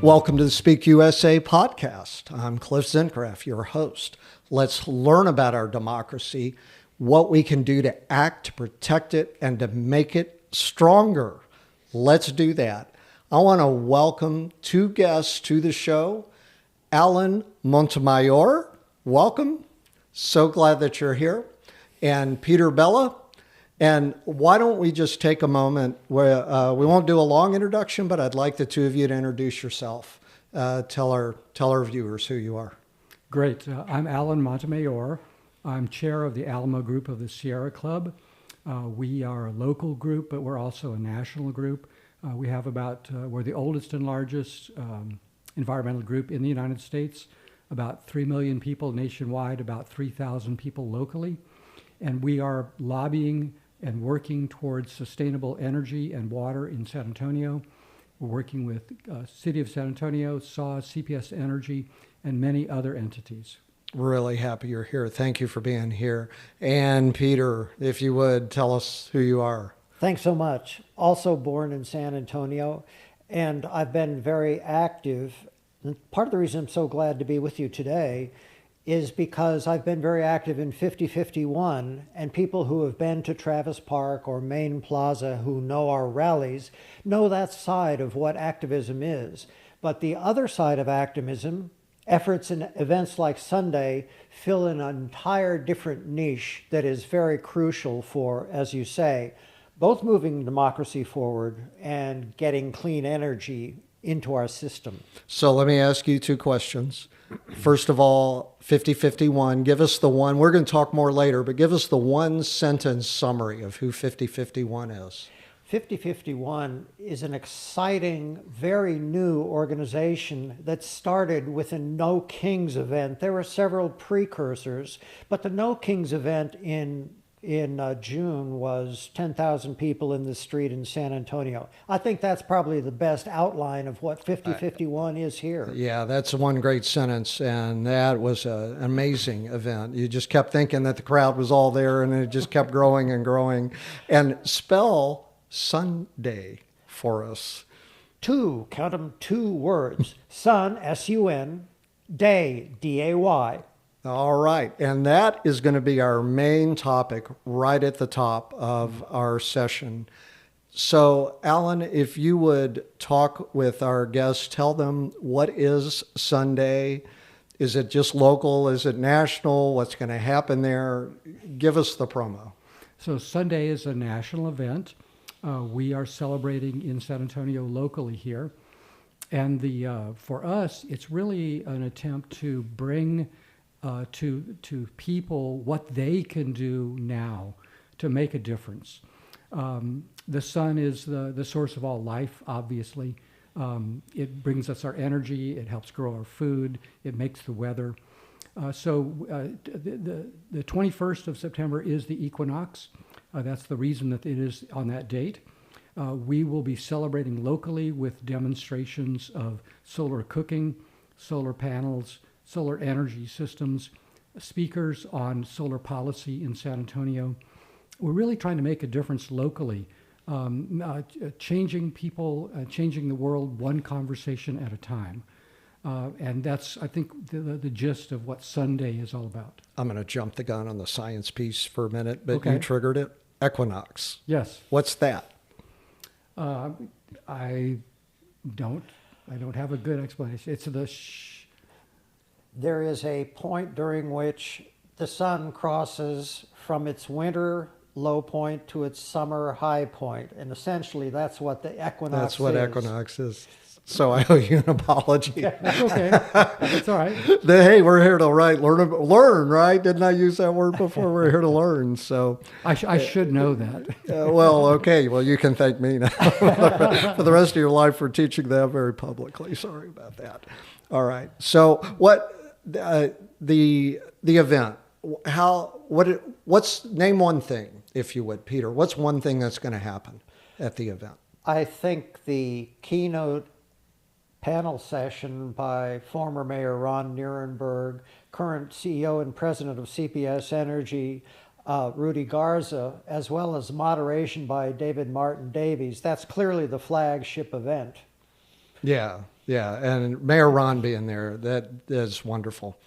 Welcome to the Speak USA podcast. I'm Cliff Zinkraff, your host. Let's learn about our democracy, what we can do to act to protect it and to make it stronger. Let's do that. I want to welcome two guests to the show. Alan Montemayor, welcome. So glad that you're here. And Peter Bella. And why don't we just take a moment where we won't do a long introduction, but I'd like the two of you to introduce yourself. Tell our viewers who you are. Great. I'm Alan Montemayor. I'm chair of the Alamo group of the Sierra Club. We are a local group, but we're also a national group. We have we're the oldest and largest environmental group in the United States, about 3 million people nationwide, about 3,000 people locally. And we are lobbying and working towards sustainable energy and water in San Antonio. We're working with City of San Antonio, SAWS, CPS Energy, and many other entities. Really happy you're here. Thank you for being here. And Peter, if you would, tell us who you are. Thanks so much. Also born in San Antonio, and I've been very active. And part of the reason I'm so glad to be with you today is because I've been very active in 5051, and people who have been to Travis Park or Main Plaza who know our rallies know that side of what activism is. But the other side of activism, efforts in events like Sunday, fill in an entire different niche that is very crucial for, as you say, both moving democracy forward and getting clean energy into our system. So let me ask you two questions. First of all, 5051, give us the one, we're going to talk more later, but give us the one sentence summary of who 5051 is. 5051 is an exciting, very new organization that started with a No Kings event. There were several precursors, but the No Kings event in June was 10,000 people in the street in San Antonio. I think that's probably the best outline of what 5051 is here. Yeah, that's one great sentence, and that was an amazing event. You just kept thinking that the crowd was all there, and it just kept growing and growing. And spell Sunday for us. Count them, 2 words. Sun, S-U-N, day, D-A-Y. All right, and that is going to be our main topic right at the top of our session. So, Alan, if you would talk with our guests, tell them what is Sunday. Is it just local? Is it national? What's going to happen there? Give us the promo. So Sunday is a national event. We are celebrating in San Antonio locally here. And for us, it's really an attempt to bring to people what they can do now to make a difference. The sun is the source of all life, obviously. It brings us our energy, it helps grow our food, it makes the weather. So the 21st of September is the equinox. That's the reason that it is on that date. We will be celebrating locally with demonstrations of solar cooking, solar panels, solar energy systems, speakers on solar policy in San Antonio. We're really trying to make a difference locally, changing people, changing the world one conversation at a time. And that's, I think, the gist of what Sunday is all about. I'm going to jump the gun on the science piece for a minute, but Okay. You triggered it. Equinox. Yes. What's that? I don't have a good explanation. It's There is a point during which the sun crosses from its winter low point to its summer high point, and essentially that's what the equinox is. That's what equinox is. So I owe you an apology. That's okay. That's all right. Hey, we're here to learn, right? Didn't I use that word before? We're here to learn. So I should know that. well, okay. Well, you can thank me now for the rest of your life for teaching that very publicly. Sorry about that. All right. So what the event? What's name one thing, if you would, Peter? What's one thing that's going to happen at the event? I think the keynote panel session by former Mayor Ron Nirenberg, current CEO and president of CPS Energy, Rudy Garza, as well as moderation by David Martin Davies. That's clearly the flagship event. Yeah, Yeah, and Mayor Ron being there, that is wonderful.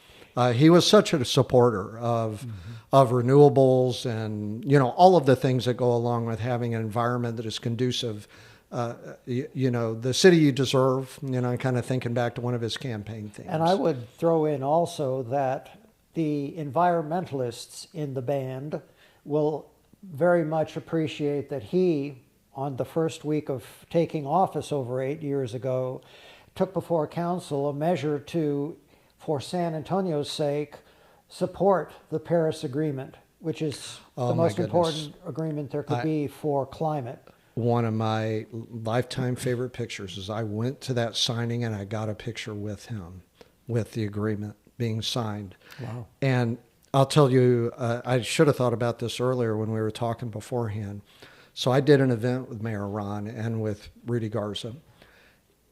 He was such a supporter of renewables and, all of the things that go along with having an environment that is conducive. The city you deserve, kind of thinking back to one of his campaign themes. And I would throw in also that the environmentalists in the band will very much appreciate that he, on the first week of taking office over 8 years ago, took before council a measure to, for San Antonio's sake, support the Paris Agreement, which is the most important agreement there could be for climate. One of my lifetime favorite pictures is I went to that signing and I got a picture with him, with the agreement being signed. Wow. And I'll tell you, I should have thought about this earlier when we were talking beforehand. So I did an event with Mayor Ron and with Rudy Garza.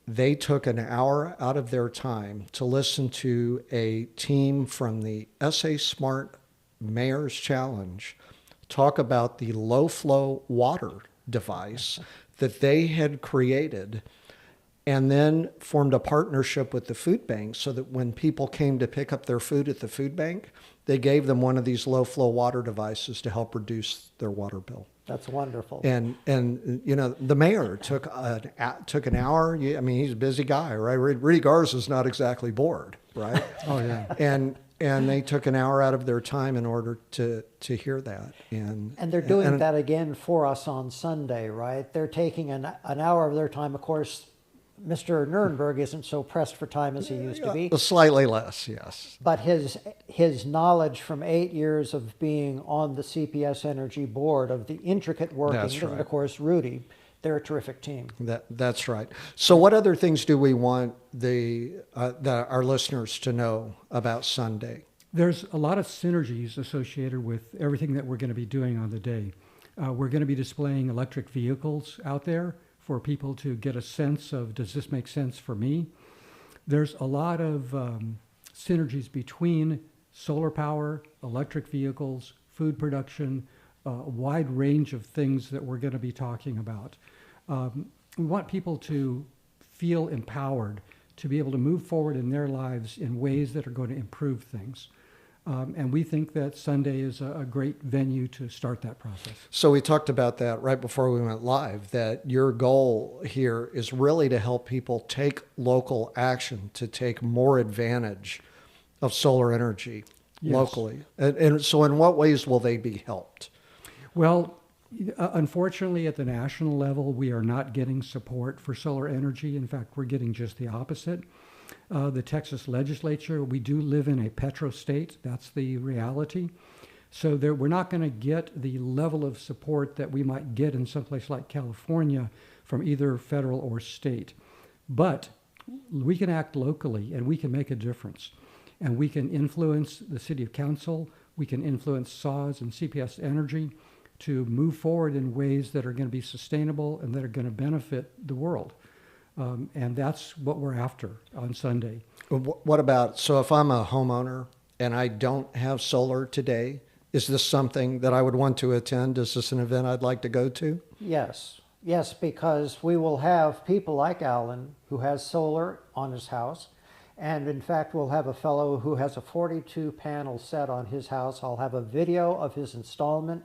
They took an hour out of their time to listen to a team from the SA Smart Mayor's Challenge talk about the low flow water device that they had created, and then formed a partnership with the food bank so that when people came to pick up their food at the food bank, they gave them one of these low flow water devices to help reduce their water bill. That's wonderful. And the mayor took an hour. I mean, he's a busy guy, right? Rudy Garza's not exactly bored, right? Oh, yeah. And they took an hour out of their time in order to hear that. And they're doing that again for us on Sunday, right? They're taking an hour of their time. Of course, Mr. Nirenberg isn't so pressed for time as he used to be. Slightly less, yes. But his knowledge from 8 years of being on the CPS Energy board, of the intricate workings, That's right. and of course Rudy, they're a terrific team. That's right. So what other things do we want our listeners to know about Sunday? There's a lot of synergies associated with everything that we're going to be doing on the day. We're going to be displaying electric vehicles out there for people to get a sense of, does this make sense for me? There's a lot of synergies between solar power, electric vehicles, food production, a wide range of things that we're going to be talking about. We want people to feel empowered to be able to move forward in their lives in ways that are going to improve things. And we think that Sunday is a great venue to start that process. So we talked about that right before we went live, that your goal here is really to help people take local action to take more advantage of solar energy locally. And so in what ways will they be helped? Well, unfortunately, at the national level, we are not getting support for solar energy. In fact, we're getting just the opposite. The Texas legislature, we do live in a petro state. That's the reality. So we're not going to get the level of support that we might get in someplace like California from either federal or state. But we can act locally and we can make a difference. And we can influence the city council. We can influence SAWS and CPS Energy to move forward in ways that are going to be sustainable and that are going to benefit the world. And that's what we're after on Sunday. What about, so if I'm a homeowner and I don't have solar today, is this something that I would want to attend? Is this an event I'd like to go to? Yes, because we will have people like Alan who has solar on his house. And in fact, we'll have a fellow who has a 42 panel set on his house. I'll have a video of his installment.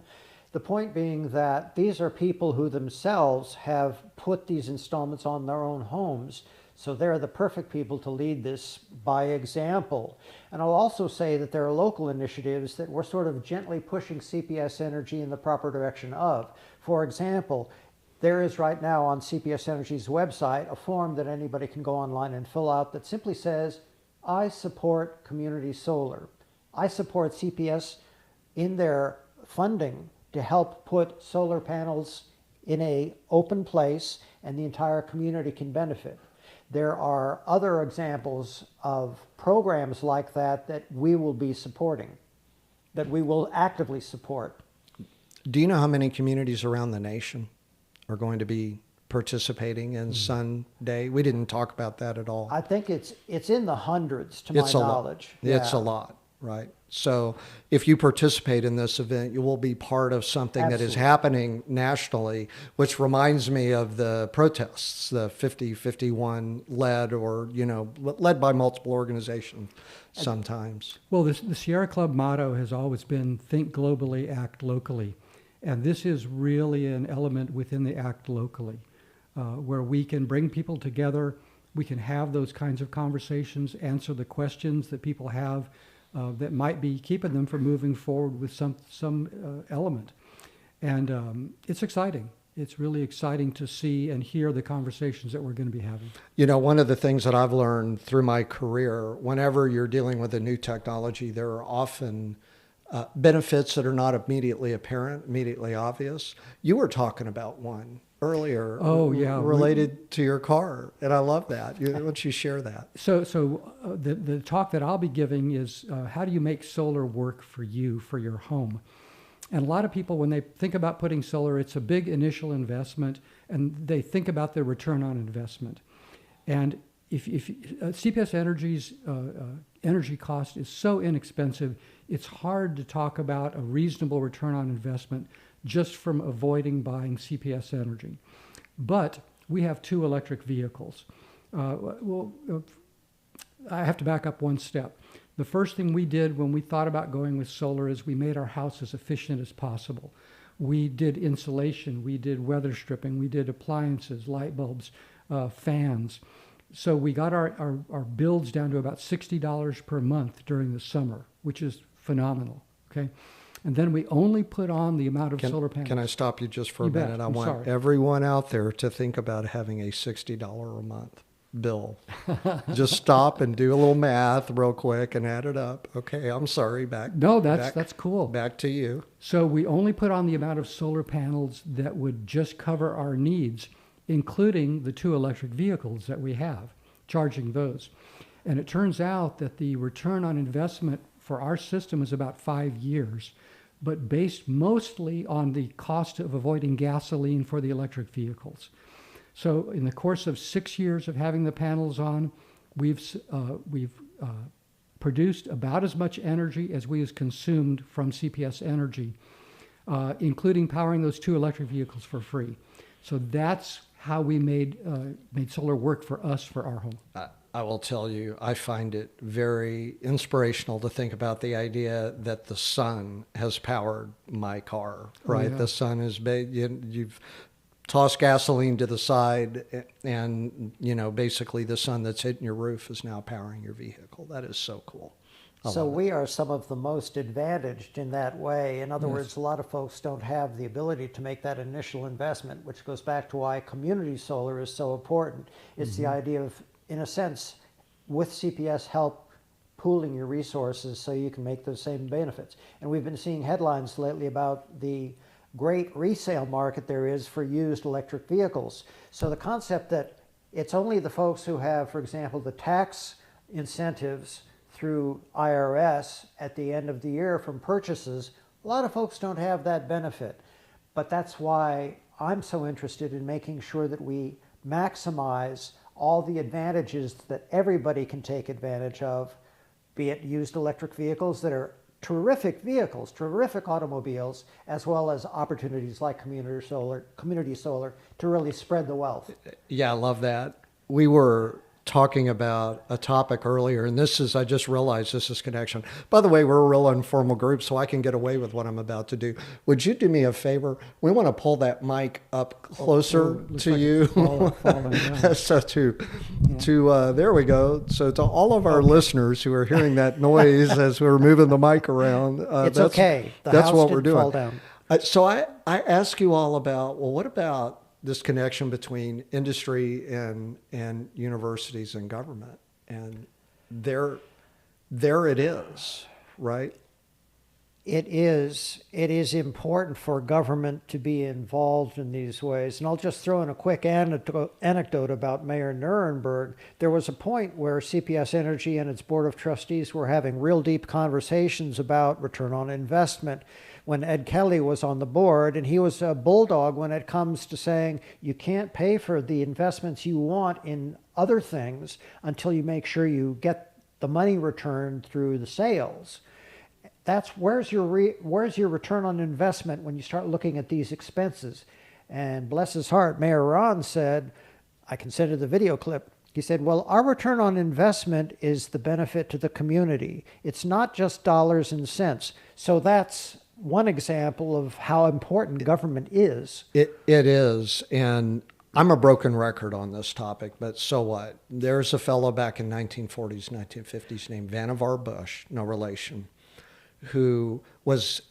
The point being that these are people who themselves have put these installments on their own homes. So they're the perfect people to lead this by example. And I'll also say that there are local initiatives that we're sort of gently pushing CPS Energy in the proper direction of. For example, there is right now on CPS Energy's website a form that anybody can go online and fill out that simply says, I support community solar. I support CPS in their funding to help put solar panels in an open place and the entire community can benefit. There are other examples of programs like that that we will be supporting, that we will actively support. Do you know how many communities around the nation are going to be participating in Sunday? We didn't talk about that at all. I think it's in the hundreds to my knowledge. It's a lot, right? So if you participate in this event, you will be part of something that is Absolutely. happening nationally, which reminds me of the protests, the 50-51 led by multiple organizations sometimes. Well, the Sierra Club motto has always been think globally, act locally. And this is really an element within the act locally, where we can bring people together. We can have those kinds of conversations, answer the questions that people have that might be keeping them from moving forward with some element. And it's exciting. It's really exciting to see and hear the conversations that we're going to be having. You know, one of the things that I've learned through my career, whenever you're dealing with a new technology, there are often benefits that are not immediately apparent, immediately obvious. You were talking about one earlier. Oh, yeah. Related to your car. And I love that. Why don't you share that? So the talk that I'll be giving is how do you make solar work for you, for your home? And a lot of people, when they think about putting solar, it's a big initial investment, and they think about the return on investment. And if CPS Energy's energy cost is so inexpensive, it's hard to talk about a reasonable return on investment just from avoiding buying CPS Energy. But we have 2 electric vehicles. I have to back up one step. The first thing we did when we thought about going with solar is we made our house as efficient as possible. We did insulation, we did weather stripping, we did appliances, light bulbs, fans. So we got our bills down to about $60 per month during the summer, which is phenomenal, okay? And then we only put on the amount of solar panels. Can I stop you just for You a minute? bet. I I'm want sorry. everyone out there to think about having a $60 a month bill. Just stop and do a little math real quick and add it up. Okay, I'm sorry. No, that's cool. Back to you. So we only put on the amount of solar panels that would just cover our needs, including the 2 electric vehicles that we have, charging those. And it turns out that the return on investment for our system is about 5 years, but based mostly on the cost of avoiding gasoline for the electric vehicles. So in the course of 6 years of having the panels on, we've produced about as much energy as we has consumed from CPS Energy, including powering those 2 electric vehicles for free. So that's how we made solar work for us for our home. I will tell you, I find it very inspirational to think about the idea that the sun has powered my car, right? Oh, yeah. The sun is, you've tossed gasoline to the side and, basically the sun that's hitting your roof is now powering your vehicle. That is so cool. So we are some of the most advantaged in that way. In other words, a lot of folks don't have the ability to make that initial investment, which goes back to why community solar is so important. It's the idea of, in a sense, with CPS help, pooling your resources so you can make those same benefits. And we've been seeing headlines lately about the great resale market there is for used electric vehicles. So the concept that it's only the folks who have, for example, the tax incentives through IRS at the end of the year from purchases, a lot of folks don't have that benefit. But that's why I'm so interested in making sure that we maximize all the advantages that everybody can take advantage of, be it used electric vehicles that are terrific vehicles, terrific automobiles, as well as opportunities like community solar to really spread the wealth. Yeah, I love that. We were talking about a topic earlier, and I just realized this is connection. By the way, we're a real informal group, so I can get away with what I'm about to do. Would you do me a favor? We want to pull that mic up closer to like you. Falling down. So there we go. So to all of our listeners who are hearing that noise as we're moving the mic around, It's okay. The that's house what we're didn't doing. fall down. So I ask you all about, well, what about this connection between industry and universities and government? And there it is, right? It is important for government to be involved in these ways. And I'll just throw in a quick anecdote about Mayor Nirenberg. There was a point where CPS Energy and its board of trustees were having real deep conversations about return on investment when Ed Kelly was on the board, and he was a bulldog when it comes to saying you can't pay for the investments you want in other things until you make sure you get the money returned through the sales. that's where's your return on investment when you start looking at these expenses? And bless his heart, Mayor Ron said, I considered the video clip. He said, well, our return on investment is the benefit to the community. It's not just dollars and cents. So that's one example of how important government is. It is. And I'm a broken record on this topic, but so what? There's a fellow back in 1940s, 1950s named Vannevar Bush, no relation, who was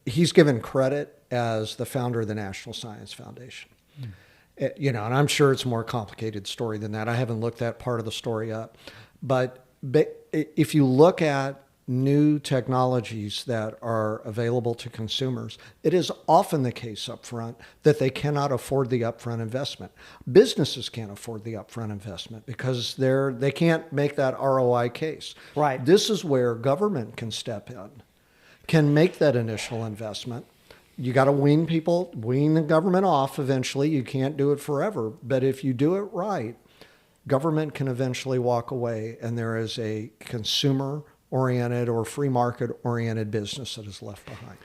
he's given credit as the founder of the National Science Foundation. You know, and I'm sure it's a more complicated story than that. I haven't looked that part of the story up. But if you look at new technologies that are available to consumers, it is often the case up front that they cannot afford the upfront investment. Businesses can't afford the upfront investment because they can't make that ROI case. Right. This is where government can step in, can make that initial investment. You got to wean the government off eventually. You can't do it forever. But if you do it right, government can eventually walk away, and there is a consumer-oriented or free market-oriented business that is left behind.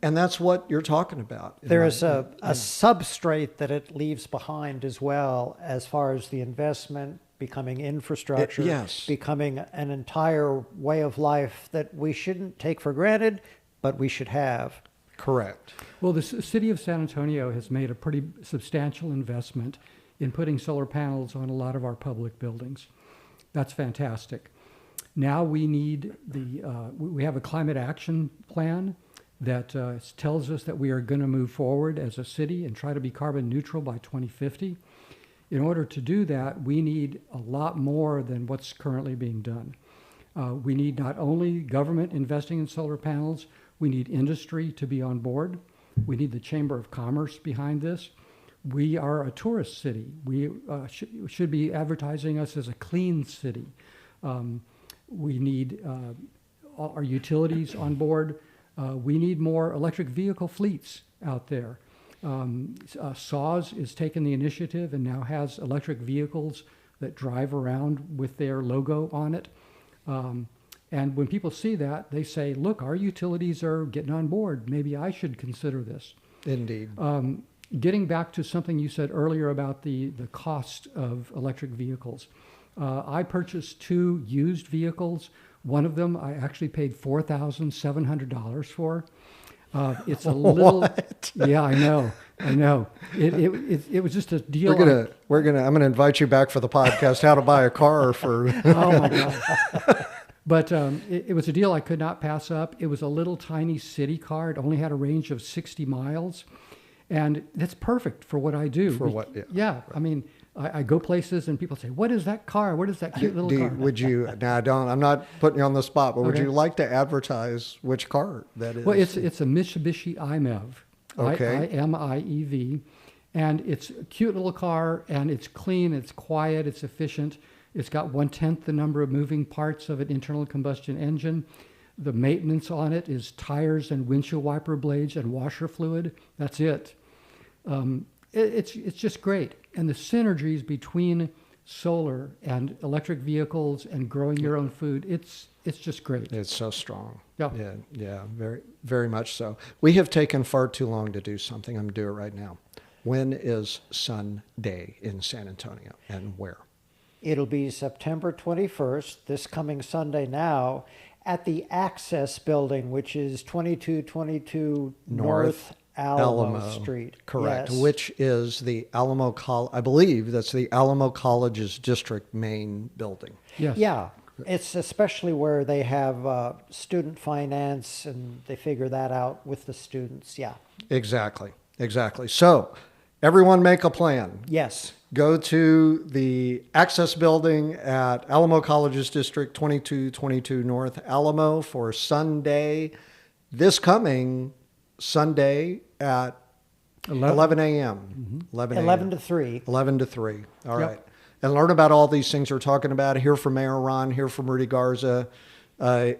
And that's what you're talking about. There is a substrate that it leaves behind as well, as far as the investment becoming infrastructure, yes, becoming an entire way of life that we shouldn't take for granted, but we should have. Correct. Well, the city of San Antonio has made a pretty substantial investment in putting solar panels on a lot of our public buildings. That's fantastic. Now we need we have a climate action plan that tells us that we are going to move forward as a city and try to be carbon neutral by 2050. In order to do that, we need a lot more than what's currently being done. We need not only government investing in solar panels, we need industry to be on board. We need the Chamber of Commerce behind this. We are a tourist city. We should be advertising us as a clean city. We need our utilities on board. We need more electric vehicle fleets out there. SAWS is taking the initiative and now has electric vehicles that drive around with their logo on it. And when people see that, they say, look, our utilities are getting on board. Maybe I should consider this. Indeed. Getting back to something you said earlier about the cost of electric vehicles. I purchased 2 used vehicles. One of them I actually paid $4,700 for. It's a little... What? Yeah, I know. It was just a deal. I'm gonna invite you back for the podcast, How to Buy a Car for... Oh my God. But it was a deal I could not pass up. It was a little tiny city car. It only had a range of 60 miles. And that's perfect for what I do. For what? Yeah. Yeah. I mean, I go places and people say, what is that car? What is that cute little car? Would you, now I'm not putting you on the spot, but would Okay. you like to advertise which car that is? Well, it's a Mitsubishi IMEV. Okay. IMEV. And it's a cute little car, and it's clean, it's quiet, it's efficient. It's got 1/10 the number of moving parts of an internal combustion engine. The maintenance on it is tires and windshield wiper blades and washer fluid. That's it. It's just great. And the synergies between solar and electric vehicles and growing your own food, it's just great. It's so strong. Yeah. Yeah, very, very much so. We have taken far too long to do something. I'm going to do it right now. When is Sun Day in San Antonio, and where? It'll be September 21st, this coming Sunday now, at the Access Building, which is 2222 North Alamo Street. Correct, Yes. which is the Alamo I believe that's the Alamo College's district main building. Yes. Yeah, it's especially where they have student finance, and they figure that out with the students. Yeah. Exactly. So, everyone make a plan. Yes. Go to the Access Building at Alamo College's District 2222 North Alamo for Sunday, this coming Sunday at 11 a.m. 11 to 3. 11 to 3. All Yep. right. And learn about all these things we're talking about. Hear from Mayor Ron, hear from Rudy Garza,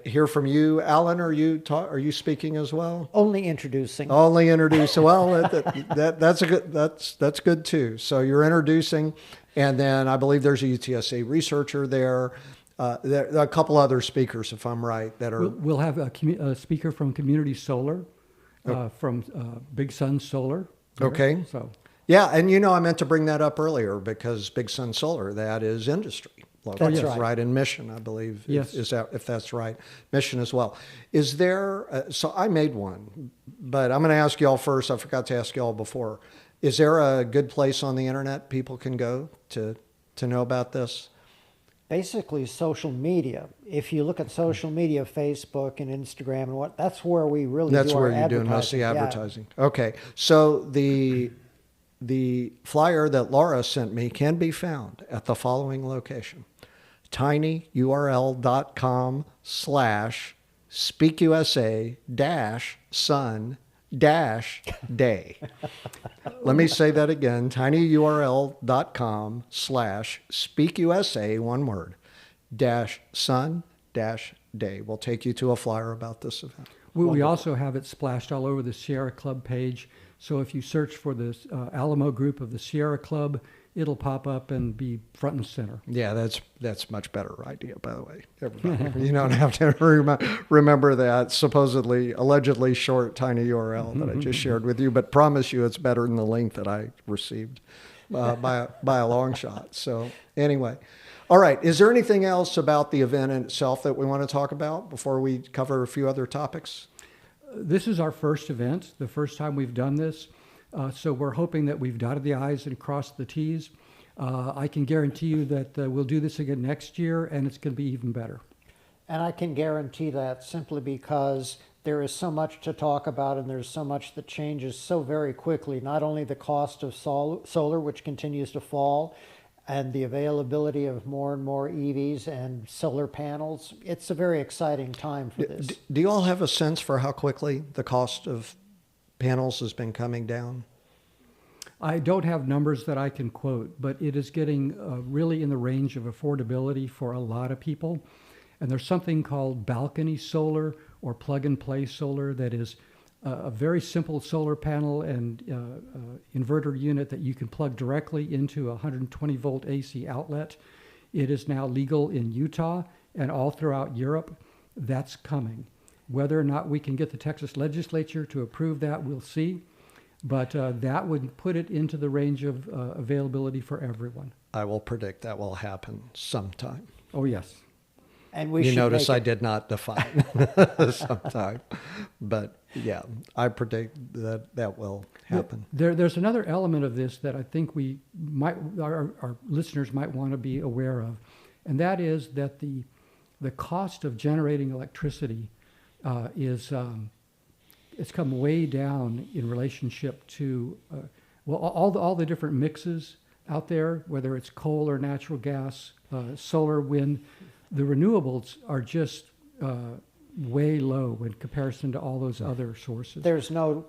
hear from you. Alan, are you speaking as well? Only introducing. Only introduce. Well, that's good too. So you're introducing, and then I believe there's a UTSA researcher there. There are a couple other speakers, if I'm right, that are... We'll have a speaker from Community Solar, from Big Sun Solar. there. Okay. So Yeah, and I meant to bring that up earlier because Big Sun Solar, that is industry. That's It's right. right in Mission, I believe. Yes. Is that, if that's right. Mission as well. Is there, so I made one, but I'm going to ask y'all first. I forgot to ask y'all before. Is there a good place on the internet people can go to know about this? Basically, social media. If you look at social media, Facebook and Instagram and that's where we really That's do our where you're doing most of the advertising. Okay. So the flyer that Laura sent me can be found at the following location: tinyurl.com/speakusa-sun-day. Let me say that again: tinyurl.com/speakusa, one word, -sun-day. We'll take you to a flyer about this event. we also have it splashed all over the Sierra Club page. So if you search for the Alamo group of the Sierra Club, it'll pop up and be front and center. Yeah, that's much better idea, by the way. Everybody. You don't have to remember that supposedly, allegedly short, tiny URL that I just shared with you, but promise you it's better than the link that I received by a long shot. So anyway, all right. Is there anything else about the event in itself that we want to talk about before we cover a few other topics? This is our first event, the first time we've done this. So we're hoping that we've dotted the I's and crossed the T's. I can guarantee you that we'll do this again next year, and it's going to be even better. And I can guarantee that simply because there is so much to talk about and there's so much that changes so very quickly. Not only the cost of solar, which continues to fall, and the availability of more and more EVs and solar panels. It's a very exciting time for this. Do you all have a sense for how quickly the cost of panels has been coming down? I don't have numbers that I can quote, but it is getting really in the range of affordability for a lot of people. And there's something called balcony solar or plug-and-play solar that is a very simple solar panel and inverter unit that you can plug directly into a 120-volt AC outlet. It is now legal in Utah and all throughout Europe. That's coming. Whether or not we can get the Texas legislature to approve that, we'll see. But that would put it into the range of availability for everyone. I will predict that will happen sometime. Oh, yes. And we You should notice make I it- did not define sometime. But yeah, I predict that will happen. There's another element of this that I think our listeners might want to be aware of, and that is that the cost of generating electricity it's come way down in relationship to all the different mixes out there, whether it's coal or natural gas, solar, wind. The renewables are just way low in comparison to all those other sources. There's no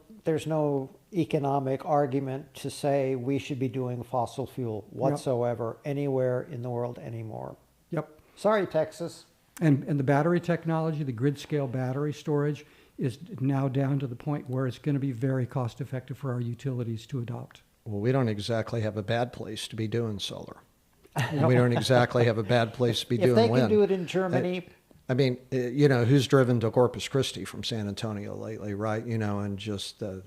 economic argument to say we should be doing fossil fuel whatsoever anywhere in the world anymore. Yep. Sorry, Texas. And the battery technology, the grid scale battery storage, is now down to the point where it's going to be very cost effective for our utilities to adopt. Well, we don't exactly have a bad place to be doing solar. We don't exactly have a bad place to be doing If they wind. can do it in Germany, I mean, who's driven to Corpus Christi from San Antonio lately, right? And just the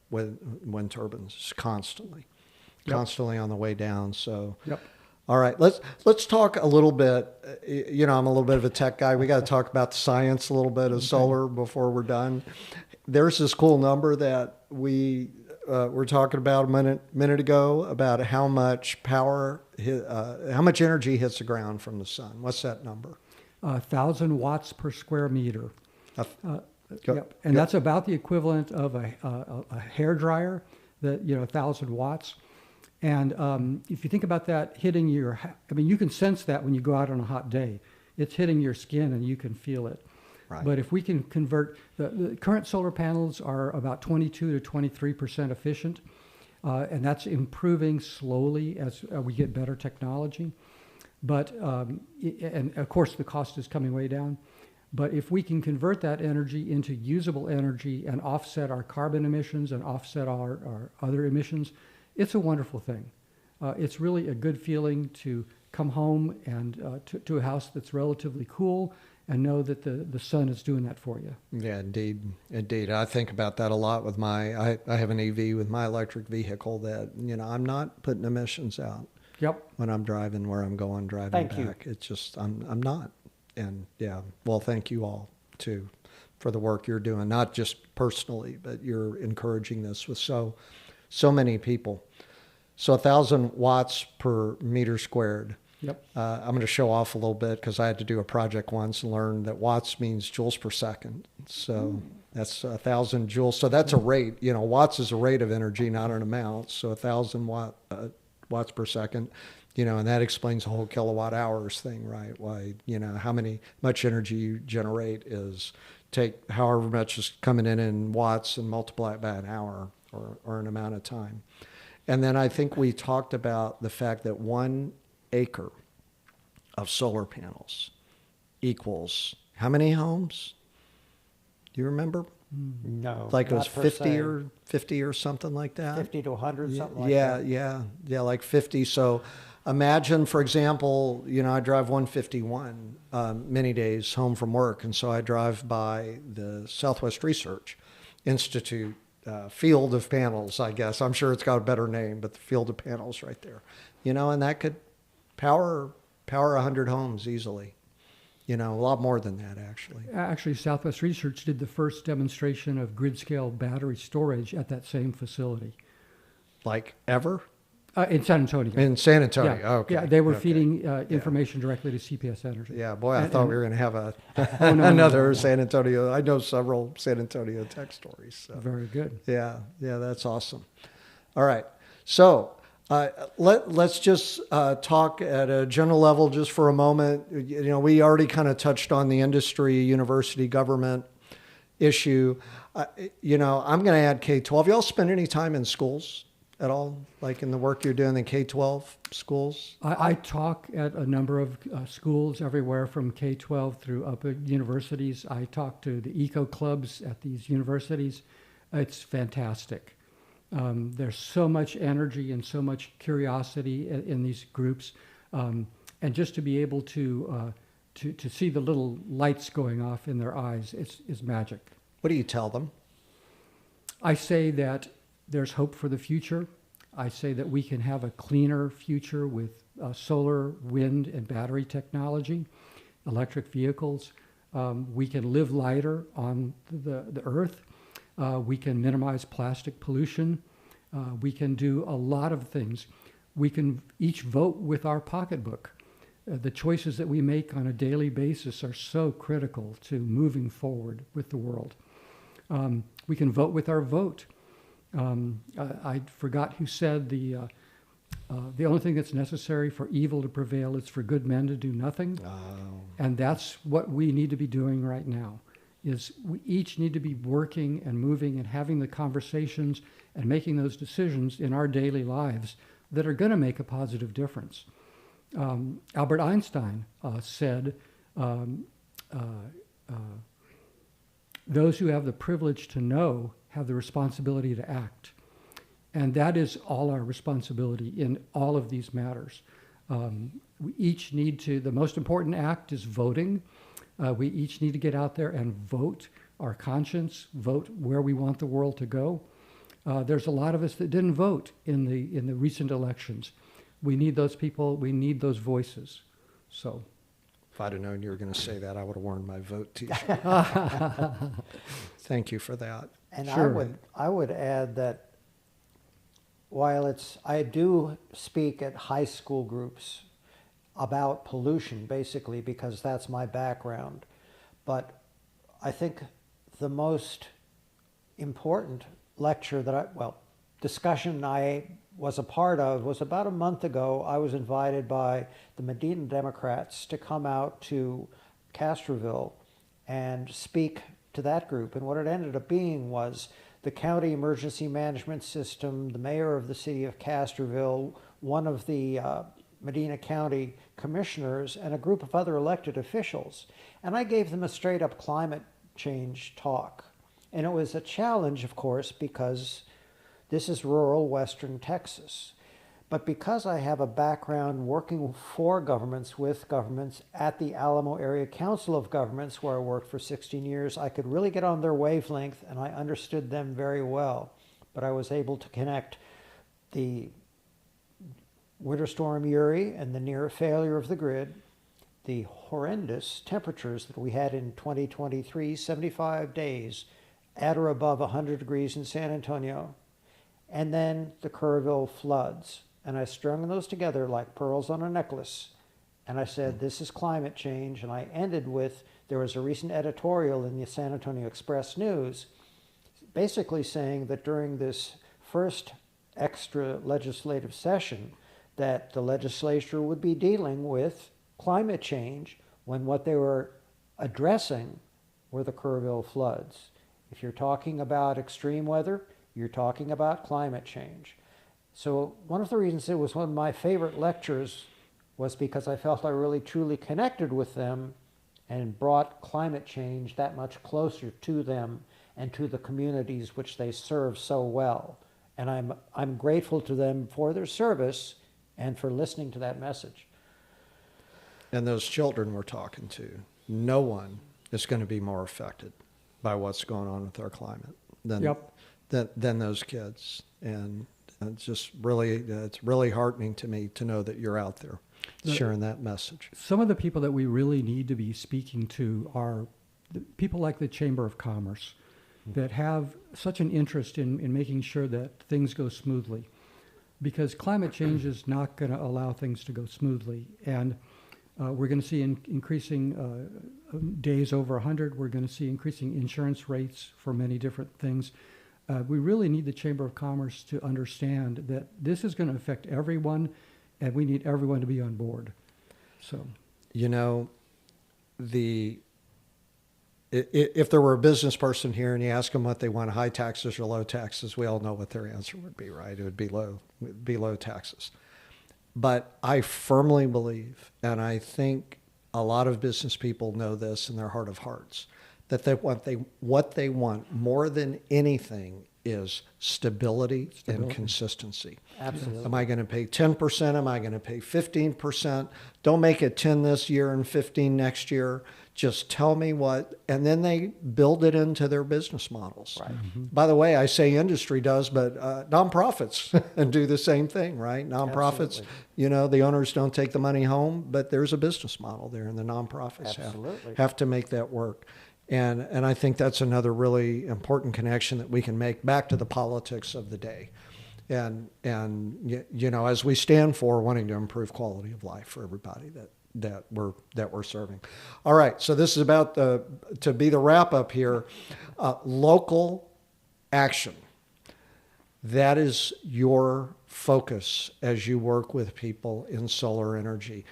wind turbines constantly on the way down. So, all right, let's talk a little bit. I'm a little bit of a tech guy. We got to talk about the science a little bit of solar before we're done. There's this cool number that we were talking about a minute ago about how much power, how much energy hits the ground from the sun. What's that number? 1,000 watts per square meter. Yep. And that's about the equivalent of a hair dryer, 1,000 watts. And if you think about that hitting you can sense that when you go out on a hot day. It's hitting your skin and you can feel it. Right. But if we can convert, the current solar panels are about 22 to 23% efficient, and that's improving slowly as we get better technology. But, and of course the cost is coming way down. But if we can convert that energy into usable energy and offset our carbon emissions and offset our other emissions, it's a wonderful thing. It's really a good feeling to come home and to a house that's relatively cool and know that the sun is doing that for you. Yeah, indeed. I think about that a lot with I have an EV with my electric vehicle that, I'm not putting emissions out. Yep. When I'm driving where I'm going, driving Thank back. you. It's just, I'm not. And yeah, well, thank you all too for the work you're doing, not just personally, but you're encouraging this with so many people. So 1,000 watts per meter squared. Yep. I'm going to show off a little bit because I had to do a project once and learn that watts means joules per second. So that's 1,000 joules. So that's a rate. Watts is a rate of energy, not an amount. So 1,000 watts per second. And that explains the whole kilowatt hours thing, right? Why, how much energy you generate is take however much is coming in watts and multiply it by an hour or an amount of time. And then I think we talked about the fact that 1 acre of solar panels equals how many homes? Do you remember? No. Like it was not per 50 se. or 50 or something like that? 50 to 100, something like Yeah, that. yeah, like 50. So imagine, for example, I drive 151 many days home from work. And so I drive by the Southwest Research Institute field of panels, I guess. I'm sure it's got a better name, but the field of panels right there. And that could power 100 homes easily. A lot more than that, actually. Actually, Southwest Research did the first demonstration of grid-scale battery storage at that same facility. Like ever? In San Antonio. In San Antonio, Yeah. okay. Yeah, they were okay. feeding information directly to CPS Energy. Yeah, boy, I thought we were going to have No. another San Antonio. I know several San Antonio tech stories. So. Very good. Yeah, that's awesome. All right, so let's just talk at a general level just for a moment. We already kind of touched on the industry, university, government issue. I'm going to add K-12. Y'all spend any time in schools at all, like in the work you're doing in K-12 schools? I talk at a number of schools everywhere from K-12 through up at universities. I talk to the eco clubs at these universities. It's fantastic. There's so much energy and so much curiosity in these groups, and just to be able to see the little lights going off in their eyes is magic. What do you tell them? I say that there's hope for the future. I say that we can have a cleaner future with solar, wind, and battery technology, electric vehicles. We can live lighter on the earth. We can minimize plastic pollution. We can do a lot of things. We can each vote with our pocketbook. The choices that we make on a daily basis are so critical to moving forward with the world. We can vote with our vote. I forgot who said the only thing that's necessary for evil to prevail is for good men to do nothing. And that's what we need to be doing right now, is we each need to be working and moving and having the conversations and making those decisions in our daily lives that are going to make a positive difference. Albert Einstein said, those who have the privilege to know have the responsibility to act. And that is all our responsibility in all of these matters. We each need to, the most important act is voting. We each need to get out there and vote our conscience, vote where we want the world to go. There's a lot of us that didn't vote in the recent elections. We need those people, we need those voices. So. If I'd have known you were going to say that, I would have worn my vote t-shirt. Thank you for that. And Sure. I would add that while I do speak at high school groups about pollution, basically, because that's my background, but I think the most important lecture discussion I was a part of was about a month ago. I was invited by the Medina Democrats to come out to Castroville and speak to that group. And what it ended up being was the county emergency management system, the mayor of the city of Castroville, one of the Medina County commissioners, and a group of other elected officials. And I gave them a straight up climate change talk. And it was a challenge, of course, because this is rural western Texas. But because I have a background working for governments, with governments, at the Alamo Area Council of Governments, where I worked for 16 years, I could really get on their wavelength, and I understood them very well. But I was able to connect the Winter Storm Uri and the near failure of the grid, the horrendous temperatures that we had in 2023, 75 days at or above 100 degrees in San Antonio, and then the Kerrville floods. And I strung those together like pearls on a necklace. And I said, this is climate change. And I ended with, there was a recent editorial in the San Antonio Express News basically saying that during this first extra legislative session, that the legislature would be dealing with climate change when what they were addressing were the Kerrville floods. If you're talking about extreme weather, you're talking about climate change. So one of the reasons it was one of my favorite lectures was because I felt I really truly connected with them and brought climate change that much closer to them and to the communities which they serve so well. And I'm grateful to them for their service and for listening to that message. And those children we're talking to, no one is going to be more affected by what's going on with our climate than those kids. And it's just really, it's really heartening to me to know that you're out there sharing that message. Some of the people that we really need to be speaking to are people like the Chamber of Commerce that have such an interest in making sure that things go smoothly, because climate change is not going to allow things to go smoothly. And we're going to see increasing days over 100. We're going to see increasing insurance rates for many different things. We really need the Chamber of Commerce to understand that this is going to affect everyone, and we need everyone to be on board. So, you know, if there were a business person here and you ask them what they want, high taxes or low taxes, we all know what their answer would be, right? It would be low taxes. But I firmly believe, and I think a lot of business people know this in their heart of hearts, that what they want more than anything is stability and consistency. Absolutely. Am I going to pay 10%? Am I going to pay 15%? Don't make it 10 this year and 15 next year. Just tell me what, and then they build it into their business models. Right. Mm-hmm. By the way, I say industry does, but nonprofits do the same thing, right? Nonprofits, Absolutely. The owners don't take the money home, but there's a business model there, and the nonprofits have to make that work. And I think that's another really important connection that we can make back to the politics of the day. And as we stand for wanting to improve quality of life for everybody that we're serving. All right, so this is about to be the wrap up here. Local action. That is your focus as you work with people in solar energy.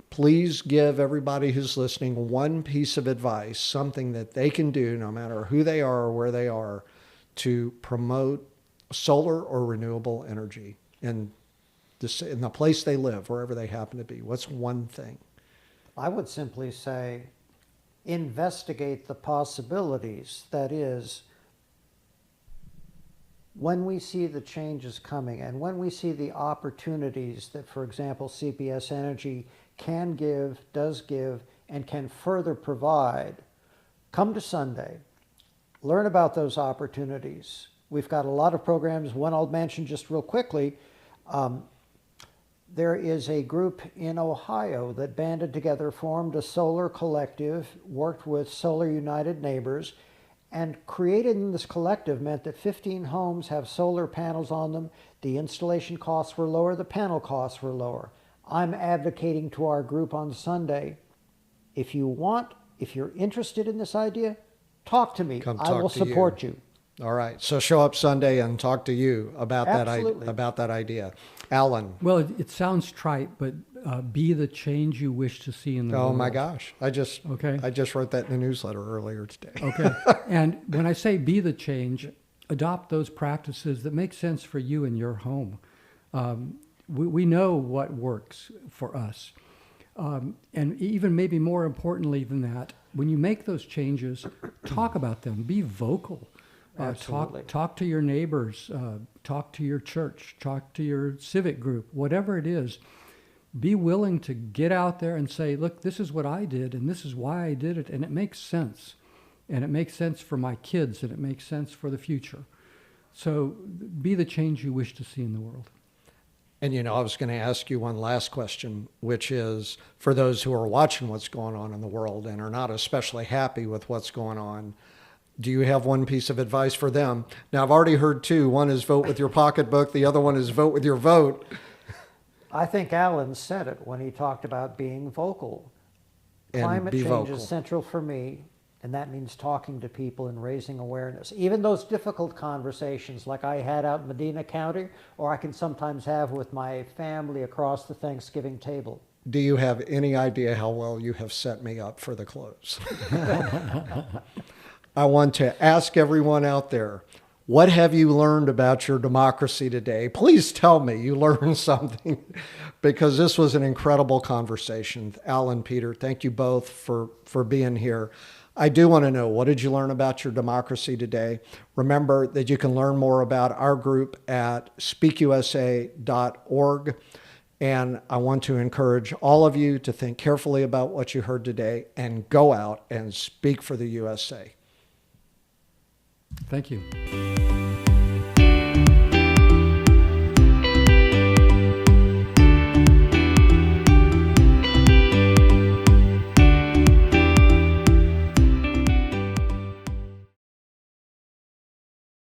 Please give everybody who's listening one piece of advice, something that they can do no matter who they are or where they are, to promote solar or renewable energy in the place they live, wherever they happen to be. What's one thing? I would simply say investigate the possibilities. That is, when we see the changes coming and when we see the opportunities that, for example, CPS Energy can give, does give, and can further provide, come to Sunday. Learn about those opportunities. We've got a lot of programs. One I'll mention just real quickly. There is a group in Ohio that banded together, formed a solar collective, worked with Solar United Neighbors, and creating this collective meant that 15 homes have solar panels on them. The installation costs were lower, the panel costs were lower. I'm advocating to our group on Sunday, if you're interested in this idea, talk to me. I will support you. All right. So show up Sunday and talk to you about that idea. Alan. Well, it sounds trite, but be the change you wish to see in the world. Oh my gosh. I just wrote that in a newsletter earlier today. Okay. And when I say be the change, adopt those practices that make sense for you and your home. We know what works for us. And even maybe more importantly than that, when you make those changes, talk about them, be vocal. Absolutely. Talk to your neighbors, talk to your church, talk to your civic group, whatever it is. Be willing to get out there and say, look, this is what I did and this is why I did it, and it makes sense. And it makes sense for my kids, and it makes sense for the future. So be the change you wish to see in the world. And, I was going to ask you one last question, which is for those who are watching what's going on in the world and are not especially happy with what's going on, do you have one piece of advice for them? Now, I've already heard two. One is vote with your pocketbook. The other one is vote with your vote. I think Alan said it when he talked about being vocal. And Climate be change vocal. is central for me, and that means talking to people and raising awareness. Even those difficult conversations like I had out in Medina County, or I can sometimes have with my family across the Thanksgiving table. Do you have any idea how well you have set me up for the close? I want to ask everyone out there, what have you learned about your democracy today? Please tell me you learned something, because this was an incredible conversation. Alan, Peter, thank you both for being here. I do want to know, what did you learn about your democracy today? Remember that you can learn more about our group at speakusa.org. And I want to encourage all of you to think carefully about what you heard today and go out and speak for the USA. Thank you.